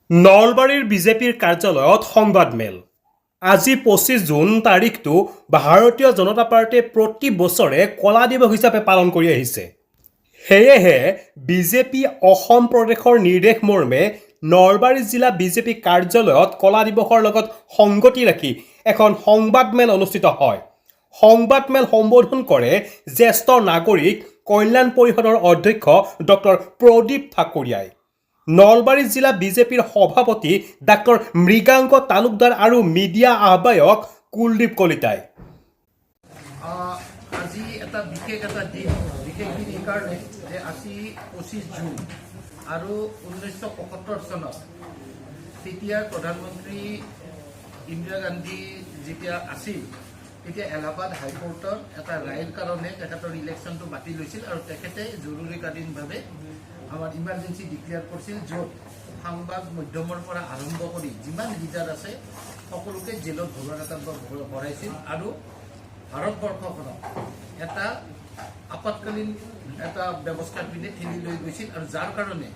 নলবাৰীৰ বিজেপিৰ কাৰ্যালয়ত সংবাদমেল। আজি 25 জুন তাৰিখটো ভাৰতীয় জনতা পাৰ্টীয়ে প্ৰতি বছৰে কলা দিৱস হিচাপে পালন কৰি আহিছে। সেয়েহে বিজেপি অসম প্ৰদেশৰ নিৰ্দেশ মৰ্মে নলবাৰী জিলা বিজেপি কাৰ্যালয়ত কলা দিৱসৰ লগত সংগতি ৰাখি এখন সংবাদমেল অনুষ্ঠিত হয়। সংবাদমেল সম্বোধন কৰে জ্যেষ্ঠ নাগৰিক কল্যাণ পৰিষদৰ অধ্যক্ষ ডক্টৰ প্ৰদীপ ঠাকুৰীয়াই। নলবাৰী জিলা বিজেপিৰ সভাপতি ডাক্তৰ মৃগাংক তালুকদাৰ আৰু মিডিয়া আহ্বায়ক কুলদীপ কলিতাই। আজি এটা বিশেষ দিন এই কাৰণে যে আজি 25 জুন আৰু 1975 চনত তেতিয়াৰ প্ৰধানমন্ত্ৰী ইন্দিৰা গান্ধী যেতিয়া আছিল তেতিয়া এলাহাবাদ হাইকোৰ্টৰ এটা ৰায়ৰ কাৰণে তেখেতৰ ইলেকশ্যনটো বাতিল হৈছিল আৰু তেখেতে জৰুৰীকালীনভাৱে আমাৰ ইমাৰ্জেঞ্চি ডিক্লেয়াৰ কৰিছিল, য'ত সংবাদ মাধ্যমৰ পৰা আৰম্ভ কৰি যিমান লিডাৰ আছে সকলোকে জেলত ভৰাইছিল আৰু ভাৰতবৰ্ষখনক এটা আপতকালীন এটা ব্যৱস্থাৰ পিনে ঠেলি লৈ গৈছিল। আৰু যাৰ কাৰণে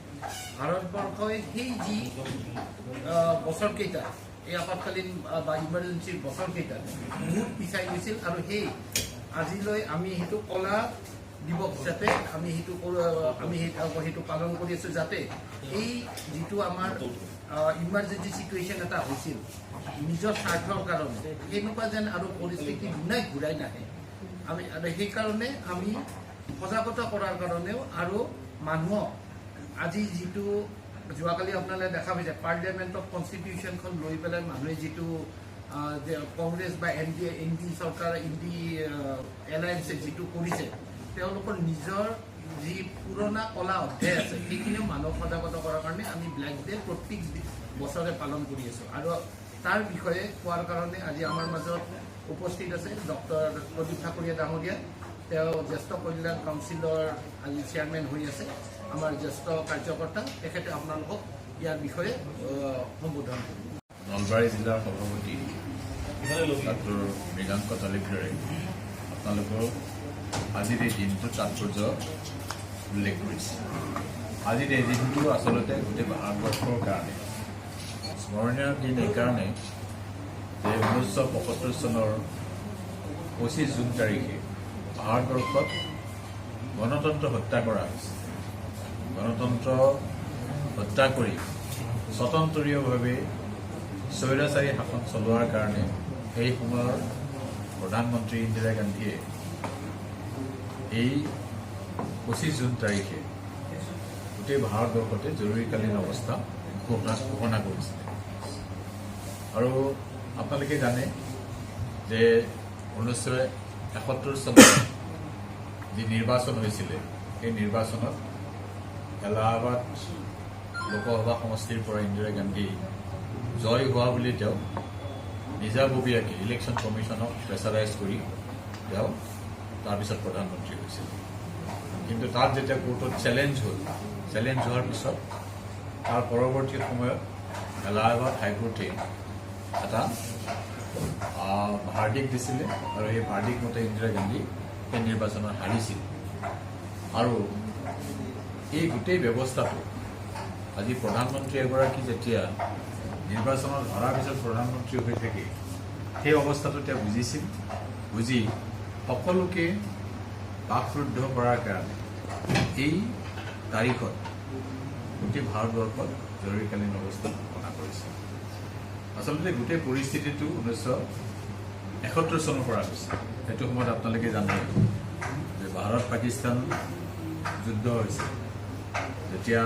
ভাৰতবৰ্ষই সেই যি বছৰকেইটা এই আপতকালীন বা ইমাৰ্জেঞ্চিৰ বছৰকেইটা বহুত পিছাই গৈছিল আৰু সেই আজিলৈ আমি সেইটো কলা দিৱস হিচাপে আমি সেইটো পালন কৰি আছো, যাতে এই যিটো আমাৰ ইমাৰ্জেঞ্চি চিটুৱেশ্যন এটা হৈছিল নিজৰ স্বাৰ্থৰ কাৰণে এনেকুৱা যেন আৰু পৰিস্থিতি ঘূৰাই নাহে। আমি সেইকাৰণে আমি সজাগতা কৰাৰ কাৰণেও আৰু মানুহক আজি যিটো যোৱাকালি আপোনালোকে দেখা পাইছে পাৰ্লিয়ামেণ্ট অফ কনষ্টিটিউশ্যনখন লৈ পেলাই মানুহে যিটো কংগ্ৰেছ বা এন ডি চৰকাৰ এলায়েন্সে যিটো কৰিছে, তেওঁলোকৰ নিজৰ যি পুৰণা কলা অধ্যায় আছে সেইখিনিও মানুহক সজাগতা কৰাৰ কাৰণে আমি ব্লেক ডে প্ৰত্যেক বছৰে পালন কৰি আছোঁ। আৰু তাৰ বিষয়ে কোৱাৰ কাৰণে আজি আমাৰ মাজত উপস্থিত আছে ডক্টৰ প্ৰদীপ ঠাকুৰীয়া ডাঙৰীয়া। তেওঁ জ্যেষ্ঠ কল্যাণ কাউন্সিলৰ আজি চেয়াৰমেন হৈ আছে, আমাৰ জ্যেষ্ঠ কাৰ্যকৰ্তা। তেখেতে আপোনালোকক ইয়াৰ বিষয়ে সম্বোধন কৰিব। নলবাৰী জিলাৰ সভাপতি ডাক্তৰ মৃগাংক তালুকদাৰে আপোনালোকৰ আজিৰ এই দিনটোৰ তাৎপৰ্য উল্লেখ কৰিছে। আজিৰ এই দিনটো আচলতে গোটেই ভাৰতবৰ্ষৰ কাৰণে স্মৰণীয় দিন এইকাৰণে যে 1975 চনৰ 25 জুন তাৰিখে ভাৰতবৰ্ষত গণতন্ত্ৰ হত্যা কৰা হৈছে। গণতন্ত্ৰ হত্যা কৰি স্বতন্ত্ৰীয়ভাৱে স্বৈৰাচাৰী শাসন চলোৱাৰ কাৰণে সেই সময়ৰ প্ৰধানমন্ত্ৰী ইন্দিৰা গান্ধীয়ে এই 25 জুন তাৰিখে গোটেই ভাৰতবৰ্ষতে জৰুৰীকালীন অৱস্থা ঘোষণা কৰিছিলে। আৰু আপোনালোকে জানে যে 1971 চনত যি নিৰ্বাচন হৈছিলে সেই নিৰ্বাচনত এলাহাবাদ লোকসভা সমষ্টিৰ পৰা ইন্দিৰা গান্ধী জয় হোৱা বুলি তেওঁ নিজাববীয়াকৈ ইলেকশ্যন কমিশ্যনক প্ৰেছাৰাইজ কৰি তেওঁ তাৰপিছত প্ৰধানমন্ত্ৰী হৈছিল। কিন্তু তাত যেতিয়া কোৰ্টত চেলেঞ্জ হোৱাৰ পিছত তাৰ পৰৱৰ্তী সময়ত এলাহাবাদ হাইকোৰ্টে এটা ভাৰ্ডিক্ট দিছিলে আৰু সেই ভাৰ্ডিক্ট মতে ইন্দিৰা গান্ধী সেই নিৰ্বাচনত হাৰিছিল। আৰু এই গোটেই ব্যৱস্থাটো আজি প্ৰধানমন্ত্ৰী এগৰাকী যেতিয়া নিৰ্বাচনত হৰাৰ পিছত প্ৰধানমন্ত্ৰী হৈ থাকে, সেই অৱস্থাটো তেওঁ বুজিছিল। বুজি সকলোকে বাকৰুদ্ধ কৰাৰ কাৰণে এই তাৰিখত গোটেই ভাৰতবৰ্ষত জৰুৰীকালীন অৱস্থা ঘোষণা কৰিছে। আচলতে গোটেই পৰিস্থিতিটো 1971 চনৰ পৰা হৈছে। সেইটো সময়ত আপোনালোকে জানে যে ভাৰত পাকিস্তান যুদ্ধ হৈছে। যেতিয়া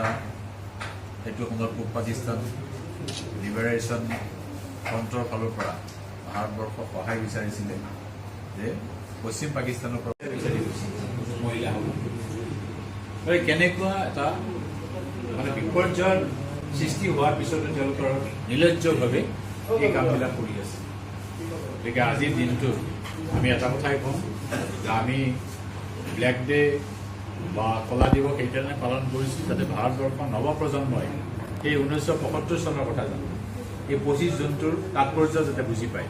সেইটো সময়ত পূব পাকিস্তান লিবাৰেশ্যন ফ্ৰণ্টৰ ফালৰ পৰা ভাৰতবৰ্ষক সহায় বিচাৰিছিলে যে পশ্চিম পাকিস্তানৰ পৰা বিচাৰি গৈছিল মহিলাসকল। কেনেকুৱা এটা মানে বিপৰ্যয়ৰ সৃষ্টি হোৱাৰ পিছতো তেওঁলোকৰ নিৰ্লজ্জভাৱে এই কামবিলাক কৰি আছে। গতিকে আজিৰ দিনটোত আমি এটা কথাই কওঁ যে আমি ব্লেক ডে বা কলা দিৱস সেইকাৰণে পালন কৰিছোঁ যাতে ভাৰতবৰ্ষৰ নৱপ্ৰজন্মই সেই 1975 চনৰ কথা জানে, এই 25 জুনটোৰ তাৎপৰ্য যাতে বুজি পায়।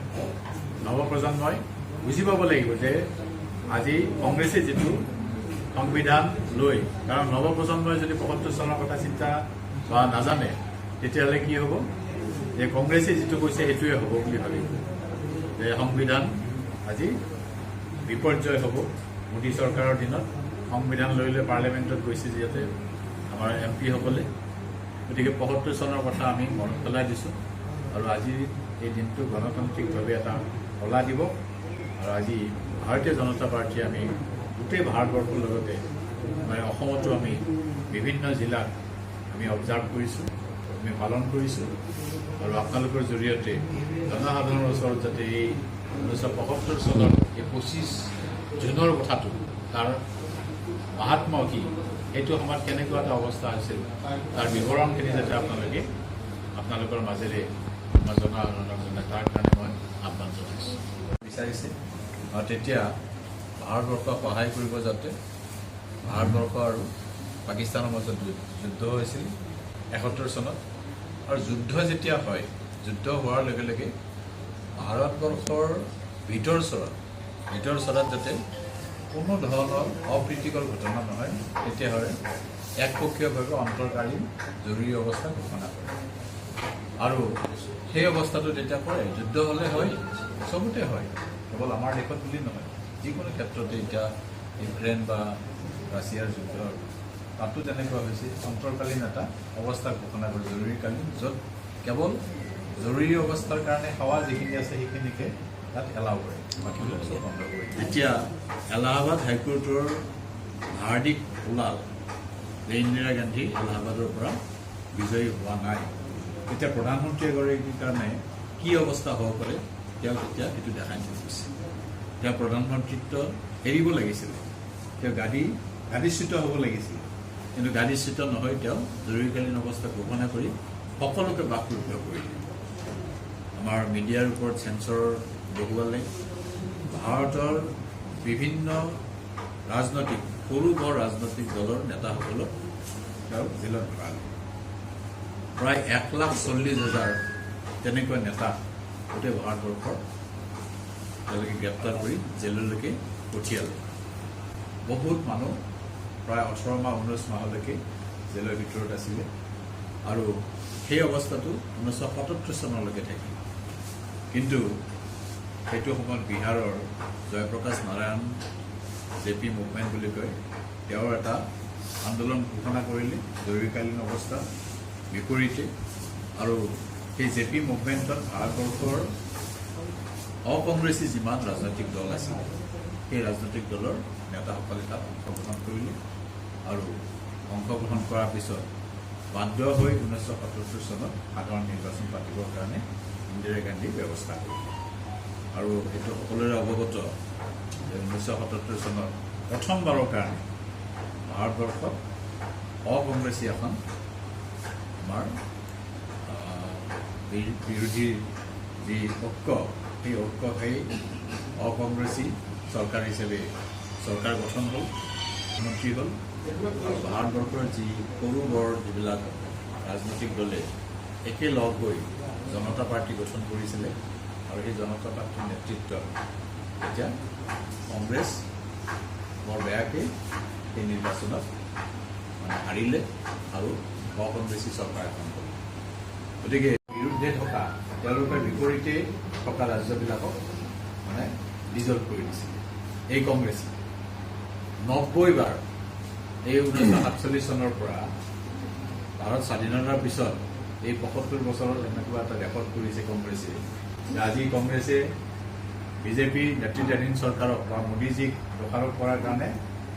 নৱপ্ৰজন্মই বুজি পাব লাগিব যে আজি কংগ্ৰেছে যিটো সংবিধান লৈ, কাৰণ নৱপ্ৰজন্মই যদি 75 চনৰ কথা চিন্তা বা নাজানে তেতিয়াহ'লে কি হ'ব যে কংগ্ৰেছে যিটো কৈছে সেইটোৱে হ'ব বুলি ভাবিব যে সংবিধান আজি বিপৰ্যয় হ'ব মোদী চৰকাৰৰ দিনত সংবিধান লৈ পাৰ্লিয়ামেণ্টত গৈছে যিহেতু আমাৰ MP সকলে গতিকে ৭৫ চনৰ কথা আমি মনত পেলাই দিছোঁ আৰু আজি এই দিনটো গণতান্ত্ৰিকভাৱে এটা কলা দিৱস আৰু আজি ভাৰতীয় জনতা পাৰ্টীয়ে আমি গোটেই ভাৰতবৰ্ষৰ লগতে মানে অসমতো আমি বিভিন্ন জিলাত আমি অবজাৰ্ভ কৰিছোঁ আমি পালন কৰিছোঁ আৰু আপোনালোকৰ জৰিয়তে জনসাধাৰণৰ ওচৰত যাতে এই 19৭৫ চনৰ এই ২৫ জুনৰ কথাটো তাৰ মাহাত্ম্য কি এইটো সময়ত কেনেকুৱা এটা অৱস্থা আছিল তাৰ বিৱৰণখিনি যাতে আপোনালোকৰ মাজেৰে আমাৰ জনসাধাৰণক জনায় তাৰ কাৰণে মই আহ্বান জনাইছোঁ বিচাৰিছে আৰু তেতিয়া ভাৰতবৰ্ষক সহায় কৰিব যাতে ভাৰতবৰ্ষ আৰু পাকিস্তানৰ মাজত যুদ্ধ হৈছিল ৭১ চনত আৰু যুদ্ধ যেতিয়া হয় যুদ্ধ হোৱাৰ লগে লগে ভাৰতবৰ্ষৰ ভিতৰ চৰত যাতে কোনো ধৰণৰ অপ্ৰীতিকৰ ঘটনা নহয় তেতিয়াহ'লে একপক্ষীয়ভাৱে অন্তৰ্কালীন জৰুৰী অৱস্থা ঘোষণা কৰে আৰু সেই অৱস্থাটো তেতিয়া কৰে যুদ্ধ হ'লে হয় চবতে হয় কেৱল আমাৰ দেশত বুলি নহয় যিকোনো ক্ষেত্ৰতে এতিয়া ইউক্ৰেইন বা ৰাছিয়াৰ যুদ্ধৰ তাতো তেনেকুৱা হৈছে অন্তৰ্কালীন এটা অৱস্থা ঘোষণা কৰে জৰুৰীকালীন য'ত কেৱল জৰুৰী অৱস্থাৰ কাৰণে সেৱা যিখিনি আছে সেইখিনিকে তাত এলাও কৰে বাকীবিলাক চব বন্ধ কৰে এতিয়া এলাহাবাদ হাইকোৰ্টৰ ভাৰ্ডিক্ট ওলাল যে ইন্দিৰা গান্ধী এলাহাবাদৰ পৰা বিজয়ী হোৱা নাই তেতিয়া প্ৰধানমন্ত্ৰী এগৰাকীৰ কাৰণে কি অৱস্থা হ'ব পাৰে তেওঁ তেতিয়া সেইটো দেখাই দিছে তেওঁ প্ৰধানমন্ত্ৰীত্ব এৰিব লাগিছিলে তেওঁ গাদীচ্যুত হ'ব লাগিছিলে কিন্তু গাদীচ্যুত নহয় তেওঁ জৰুৰীকালীন অৱস্থা ঘোষণা কৰি সকলোকে বাকৰুদ্ধ কৰিলে আমাৰ মিডিয়াৰ ওপৰত চেঞ্চৰ বহুৱালে ভাৰতৰ বিভিন্ন ৰাজনৈতিক সৰু বৰ ৰাজনৈতিক দলৰ নেতাসকলক তেওঁ জেলত ভৰালে প্ৰায় ১,৪০,০০০ তেনেকুৱা নেতা গোটেই ভাৰতবৰ্ষৰ তেওঁলোকে গ্ৰেপ্তাৰ কৰি জেললৈকে পঠিয়ালে বহুত মানুহ প্ৰায় ১৮ মাহ ১৯ মাহলৈকে জেলৰ ভিতৰত আছিলে আৰু সেই অৱস্থাটো ১৯৭৭ চনলৈকে থাকিল কিন্তু সেইটো সময়ত বিহাৰৰ জয়প্ৰকাশ নাৰায়ণ JP মুভমেণ্ট বুলি কয় তেওঁৰ এটা আন্দোলন ঘোষণা কৰিলে জৰুৰীকালীন অৱস্থা বিপৰীতে আৰু সেই JP মুভমেণ্টত ভাৰতবৰ্ষৰ অকংগ্ৰেছী যিমান ৰাজনৈতিক দল আছিল সেই ৰাজনৈতিক দলৰ নেতাসকলে তাত অংশগ্ৰহণ কৰিলে আৰু অংশগ্ৰহণ কৰাৰ পিছত বাধ্য হৈ 1977 চনত সাধাৰণ নিৰ্বাচন পাতিবৰ কাৰণে ইন্দিৰা গান্ধী ব্যৱস্থা কৰিলে আৰু এইটো সকলোৰে অৱগত যে 1977 চনত প্ৰথমবাৰৰ কাৰণে ভাৰতবৰ্ষত অকংগ্ৰেছী এখন আমাৰ বিৰোধী যি ঐক্য সেই অকংগ্ৰেছী চৰকাৰ হিচাপে চৰকাৰ গঠন হ'ল মন্ত্ৰী হ'ল আৰু ভাৰতবৰ্ষৰ যি সৰু বৰ যিবিলাক ৰাজনৈতিক দলে একেলগ হৈ জনতা পাৰ্টি গঠন কৰিছিলে আৰু সেই জনতা পাৰ্টীৰ নেতৃত্বত এতিয়া কংগ্ৰেছ বৰ বেয়াকৈ সেই নিৰ্বাচনত মানে হাৰিলে আৰু অকংগ্ৰেছী চৰকাৰ এখন হ'ল গতিকে বিৰুদ্ধে থকা তেওঁলোকৰ বিপৰীতে থকা ৰাজ্যবিলাকক মানে ডিজলভ কৰি দিছিল এই কংগ্ৰেছে ৯০ বাৰ এই 1947 চনৰ পৰা ভাৰত স্বাধীনতাৰ পিছত এই ৭৫ বছৰত এনেকুৱা এটা ৰেকৰ্ড কৰিছে কংগ্ৰেছে যে আজি কংগ্ৰেছে বিজেপি নেতৃত্বাধীন চৰকাৰক বা মোদীজীক দোষাৰোপ কৰাৰ কাৰণে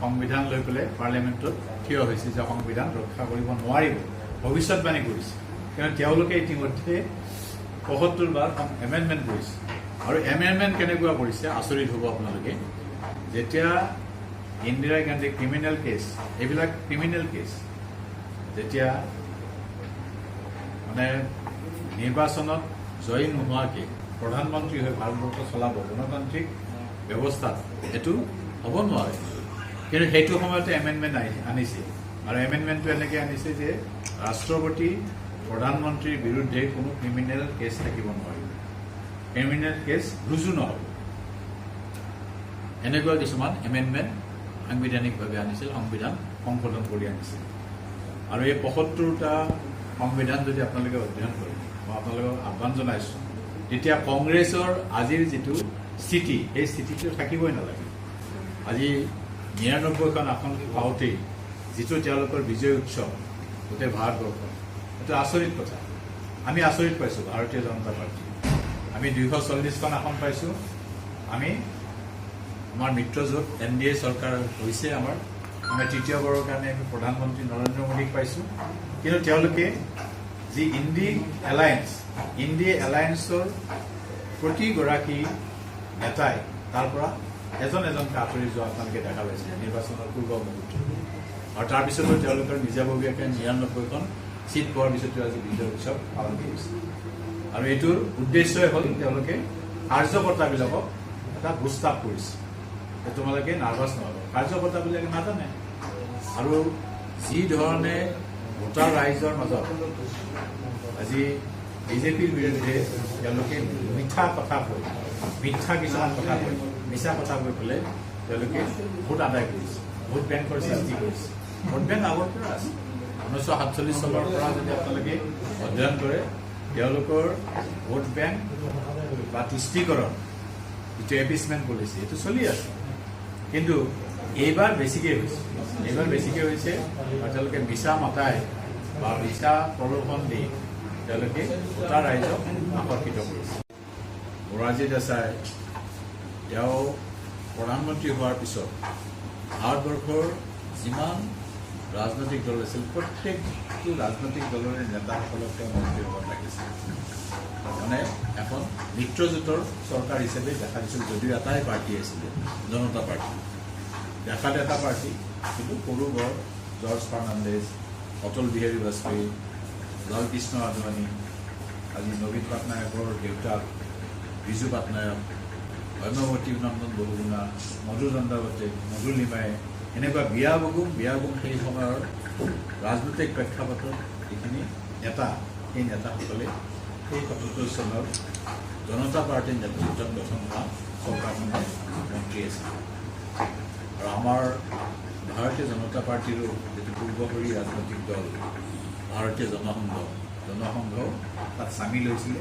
সংবিধান লৈ পেলাই পাৰ্লিয়ামেণ্টত থিয় হৈছে যে সংবিধান ৰক্ষা কৰিব নোৱাৰিব ভৱিষ্যতবাণী কৰিছে কিন্তু তেওঁলোকে ইতিমধ্যে ৭৫ বাৰ এমেণ্ডমেণ্ট কৰিছে আৰু এমেণ্ডমেণ্ট কেনেকুৱা কৰিছে আচৰিত হ'ব আপোনালোকে যেতিয়া ইন্দিৰা গান্ধী ক্ৰিমিনেল কেছ এইবিলাক ক্ৰিমিনেল কেছ যেতিয়া মানে নিৰ্বাচনত জয়ী নোহোৱাকৈ প্ৰধানমন্ত্ৰী হৈ ভাৰতবৰ্ষ চলাব গণতান্ত্ৰিক ব্যৱস্থাত সেইটো হ'ব নোৱাৰে কিন্তু সেইটো সময়তে এমেণ্ডমেণ্ট আনিছে আৰু এমেণ্ডমেণ্টটো এনেকৈ আনিছে যে ৰাষ্ট্ৰপতি প্ৰধানমন্ত্ৰীৰ বিৰুদ্ধে কোনো ক্ৰিমিনেল কেছ থাকিব নোৱাৰিব ক্ৰিমিনেল কেছ ৰুজু নহ'ব এনেকুৱা কিছুমান এমেণ্ডমেণ্ট সাংবিধানিকভাৱে আনিছিল সংবিধান সংশোধন কৰি আনিছিল আৰু এই ৭৫টা সংবিধান যদি আপোনালোকে অধ্যয়ন কৰে, মই আপোনালোকক আহ্বান জনাইছোঁ, তেতিয়া কংগ্ৰেছৰ আজিৰ যিটো স্থিতি, সেই স্থিতিটো থাকিবই নালাগে। আজি ৯৯খন আসন পাওঁতেই যিটো তেওঁলোকৰ বিজয় উৎসৱ গোটেই ভাৰতবৰ্ষত, এইটো আচৰিত কথা। আমি আচৰিত পাইছোঁ ভাৰতীয় জনতা পাৰ্টী। আমি ২৪০খন আসন পাইছোঁ। আমাৰ মিত্ৰজোঁট NDA চৰকাৰ হৈছে আমি তৃতীয়বাৰৰ কাৰণে আমি প্ৰধানমন্ত্ৰী নৰেন্দ্ৰ মোদীক পাইছোঁ। কিন্তু তেওঁলোকে যি ইণ্ডি এলায়েন্সৰ প্ৰতিগৰাকী নেতাই তাৰ পৰা এজনকৈ আঁতৰি যোৱা আপোনালোকে দেখা পাইছে নিৰ্বাচনৰ পূৰ্ব মুহূৰ্তত। আৰু তাৰপিছতো তেওঁলোকৰ নিজাববীয়াকৈ ৯৯খন ছিট পোৱাৰ পিছতো আজি বিজয় উৎসৱ পালন কৰিছে। আৰু এইটোৰ উদ্দেশ্যই হ'ল তেওঁলোকে কাৰ্যকৰ্তাবিলাকক এটা বুষ্টাপ কৰিছে যে তোমালোকে নাৰ্ভাছ নহ'ব। কাৰ্যকৰ্তাবিলাকে নাজানে। আৰু যি ধৰণে ভোটাৰ ৰাইজৰ মাজত আজি বিজেপিৰ বিৰুদ্ধে তেওঁলোকে মিছা কিছুমান কথা কৈ মিছা কথা কৈ পেলাই তেওঁলোকে ভোট আদায় কৰিছে, ভোট বেংকৰ সৃষ্টি কৰিছে। ভোট বেংক আগৰ পৰা আছে। ১৯৪৭ চনৰ পৰা যদি আপোনালোকে অধ্যয়ন কৰে, তেওঁলোকৰ ভোট বেংক বা তুষ্টিকৰণ যিটো এপিচমেণ্ট পলিচি এইটো চলি আছে। কিন্তু এইবাৰ বেছিকৈ হৈছে আৰু তেওঁলোকে মিছা মাতাই বা মিছা প্ৰলোভন দি তেওঁলোকে ভোটাৰ ৰাইজক আকৰ্ষিত কৰিছে। মোৰাৰজী দেশাই তেওঁ প্ৰধানমন্ত্ৰী হোৱাৰ পিছত ভাৰতবৰ্ষৰ যিমান ৰাজনৈতিক দল আছিল প্ৰত্যেকটো ৰাজনৈতিক দলৰে নেতাসকলক তেওঁ মন্ত্ৰী হ'বত লাগিছিল। মানে এখন মিত্ৰজোঁটৰ চৰকাৰ হিচাপে দেখা দিছিল। যদিও এটাই পাৰ্টি আছিলে, জনতা পাৰ্টি, দেখাত এটা পাৰ্টি, কিন্তু সৰু বৰ জৰ্জ ফাৰ্ণাণ্ডেজ, অটল বিহাৰী বাজপেয়ী, লালকৃষ্ণ আদৱানী, আজি নবীন পাটনায়কৰ দেউতাক বিজু পাটনায়ক, হেমৱতী নন্দন বহুগুণা, মধু দণ্ডাৱতী, মধু লিমাই, এনেকুৱা বিয়া বগুম সেই সময়ৰ ৰাজনৈতিক প্ৰেক্ষাপটত যিখিনি নেতা, সেই নেতাসকলে সেই ৭৭ চনৰ জনতা পাৰ্টীৰ নেতৃত্বত গঠন হোৱা চৰকাৰখনৰ মন্ত্ৰী আছিল। আৰু আমাৰ ভাৰতীয় জনতা পাৰ্টীৰো যিটো পূৰ্বসৰী ৰাজনৈতিক দল ভাৰতীয় জনসংঘ তাত চামিল হৈছিলে।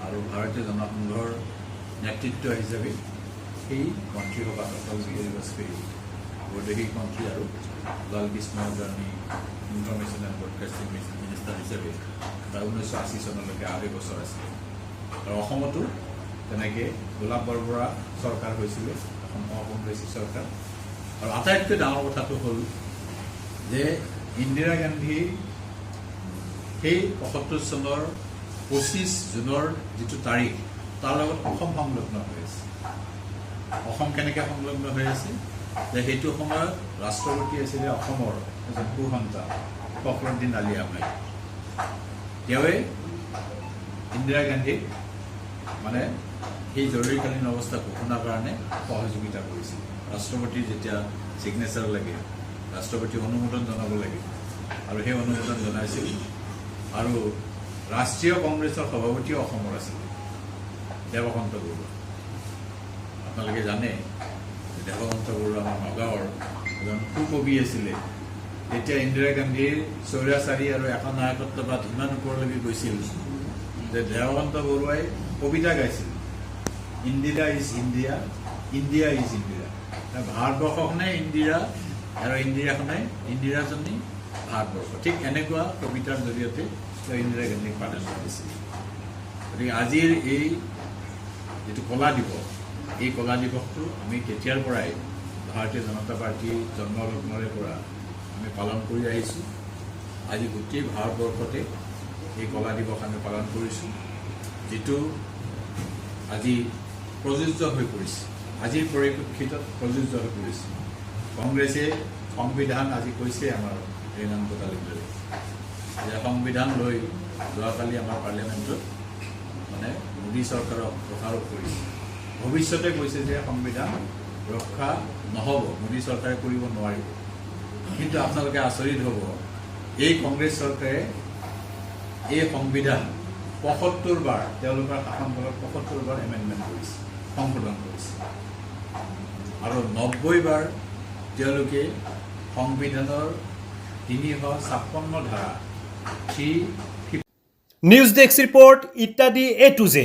আৰু ভাৰতীয় জনসংঘৰ নেতৃত্ব হিচাপে সেই মন্ত্ৰীসভাত অটল বিহাৰী বাজপেয়ী বৈদেশিক মন্ত্ৰী আৰু Lalkrishna Advani information and broadcasting minister হিচাপে তাৰ ১৯৮০ চনলৈকে ৮ বছৰ আছিলে। আৰু অসমতো তেনেকৈ গোলাপ বৰবৰা চৰকাৰ হৈছিলে, এখন কংগ্ৰেছী চৰকাৰ। আৰু আটাইতকৈ ডাঙৰ কথাটো হ'ল যে ইন্দিৰা গান্ধী সেই ৭৫ চনৰ ২৫ জুনৰ যিটো তাৰিখ, তাৰ লগত অসম সংলগ্ন হৈ আছে। অসম কেনেকৈ সংলগ্ন হৈ আছে যে সেইটো সময়ত ৰাষ্ট্ৰপতি আছিলে অসমৰ এজন সুসন্তান ফখৰুদ্দিন আলি আহমেদ। তেওঁৱে ইন্দিৰা গান্ধীক মানে সেই জৰুৰীকালীন অৱস্থা ঘোষণাৰ কাৰণে সহযোগিতা কৰিছিল। ৰাষ্ট্ৰপতিৰ যেতিয়া ছিগনেচাৰ লাগে, ৰাষ্ট্ৰপতিৰ অনুমোদন জনাব লাগে, আৰু সেই অনুমোদন জনাইছিল। আৰু ৰাষ্ট্ৰীয় কংগ্ৰেছৰ সভাপতিও অসমৰ আছিল, দেৱকান্ত বৰুৱা। আপোনালোকে জানে দেৱকান্ত বৰুৱা আমাৰ নগাঁৱৰ এজন সুকবি আছিলে। তেতিয়া ইন্দিৰা গান্ধীৰ স্বৈৰাচাৰী আৰু একনায়কত্ববাদ ইমান ওপৰলৈকে গৈছিল যে দেৱকান্ত বৰুৱাই কবিতা গাইছিল, Indira is India, India is Indira. ভাৰতবৰ্ষখনে ইন্দিৰা আৰু ইন্দিৰাজনী ভাৰতবৰ্ষ। ঠিক এনেকুৱা কবিতাৰ জৰিয়তে তেওঁ ইন্দিৰা গান্ধীক প্ৰাধান্য দিছিল। গতিকে আজিৰ এই যিটো কলা দিৱস, এই কলা দিৱসটো আমি তেতিয়াৰ পৰাই ভাৰতীয় জনতা পাৰ্টী জন্মলগ্নৰে পৰা আমি পালন কৰি আহিছোঁ। আজি গোটেই ভাৰতবৰ্ষতে এই কলা দিৱস আমি পালন কৰিছোঁ, যিটো আজি প্ৰযোজ্য হৈ পৰিছে, আজিৰ পৰিপ্ৰেক্ষিতত প্ৰযোজ্য হৈ পৰিছে। কংগ্ৰেছে সংবিধান আজি কৈছে আমাৰ ৰেনান কোটালীলৈ যে সংবিধান লৈ যোৱাকালি আমাৰ পাৰ্লিয়ামেণ্টত মানে মোদী চৰকাৰক দোষাৰোপ কৰিছে। ভৱিষ্যতে কৈছে যে সংবিধান ৰক্ষা নহ'ব, মোদী চৰকাৰে কৰিব নোৱাৰিব। কিন্তু আপোনালোকে আচৰিত হ'ব, এই কংগ্ৰেছ চৰকাৰে এই সংবিধান ৭৫ বাৰ তেওঁলোকৰ শাসনকালত ৭৫ বাৰ এমেণ্ডমেণ্ট কৰিছে, সংশোধন কৰিছে। আৰু ৯০ বাৰ তেওঁলোকে সংবিধানৰ ৩৫৬ ধাৰা she নিউজ ডেস্ক ৰিপোৰ্ট ইত্যাদি A to Z